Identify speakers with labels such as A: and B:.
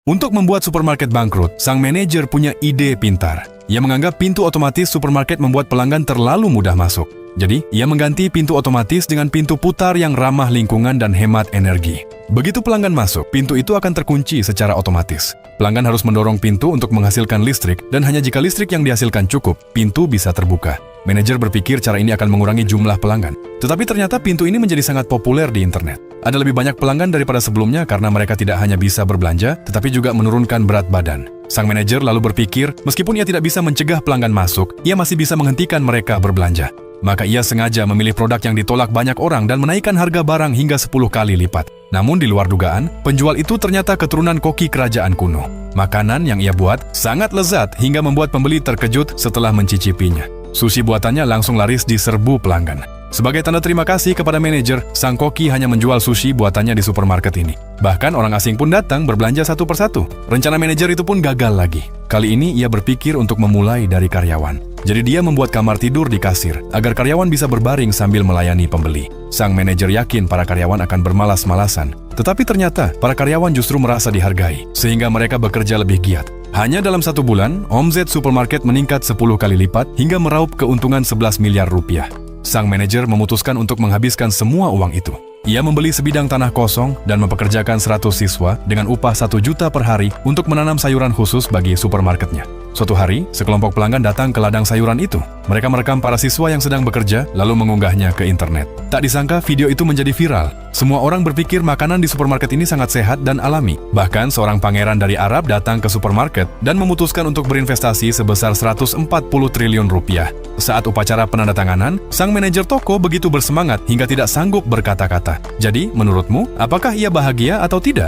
A: Untuk membuat supermarket bangkrut, sang manajer punya ide pintar. Ia menganggap pintu otomatis supermarket membuat pelanggan terlalu mudah masuk. Jadi, ia mengganti pintu otomatis dengan pintu putar yang ramah lingkungan dan hemat energi. Begitu pelanggan masuk, pintu itu akan terkunci secara otomatis. Pelanggan harus mendorong pintu untuk menghasilkan listrik, dan hanya jika listrik yang dihasilkan cukup, pintu bisa terbuka. Manajer berpikir cara ini akan mengurangi jumlah pelanggan. Tetapi ternyata pintu ini menjadi sangat populer di internet. Ada lebih banyak pelanggan daripada sebelumnya karena mereka tidak hanya bisa berbelanja, tetapi juga menurunkan berat badan. Sang manajer lalu berpikir, meskipun ia tidak bisa mencegah pelanggan masuk, ia masih bisa menghentikan mereka berbelanja. Maka ia sengaja memilih produk yang ditolak banyak orang dan menaikkan harga barang hingga 10 kali lipat. Namun di luar dugaan, penjual itu ternyata keturunan koki kerajaan kuno. Makanan yang ia buat sangat lezat hingga membuat pembeli terkejut setelah mencicipinya. Sushi buatannya langsung laris di serbu pelanggan. Sebagai tanda terima kasih kepada manajer, sang koki hanya menjual sushi buatannya di supermarket ini. Bahkan orang asing pun datang berbelanja satu persatu. Rencana manajer itu pun gagal lagi. Kali ini ia berpikir untuk memulai dari karyawan. Jadi dia membuat kamar tidur di kasir, agar karyawan bisa berbaring sambil melayani pembeli. Sang manajer yakin para karyawan akan bermalas-malasan. Tetapi ternyata, para karyawan justru merasa dihargai, sehingga mereka bekerja lebih giat. Hanya dalam 1 bulan, omset supermarket meningkat 10 kali lipat hingga meraup keuntungan 11 miliar rupiah. Sang manajer memutuskan untuk menghabiskan semua uang itu. Ia membeli sebidang tanah kosong dan mempekerjakan 100 siswa dengan upah 1 juta per hari untuk menanam sayuran khusus bagi supermarketnya. Suatu hari, sekelompok pelanggan datang ke ladang sayuran itu. Mereka merekam para siswa yang sedang bekerja, lalu mengunggahnya ke internet. Tak disangka video itu menjadi viral. Semua orang berpikir makanan di supermarket ini sangat sehat dan alami. Bahkan seorang pangeran dari Arab datang ke supermarket dan memutuskan untuk berinvestasi sebesar 140 triliun rupiah. Saat upacara penandatanganan, sang manajer toko begitu bersemangat hingga tidak sanggup berkata-kata. Jadi, menurutmu, apakah ia bahagia atau tidak?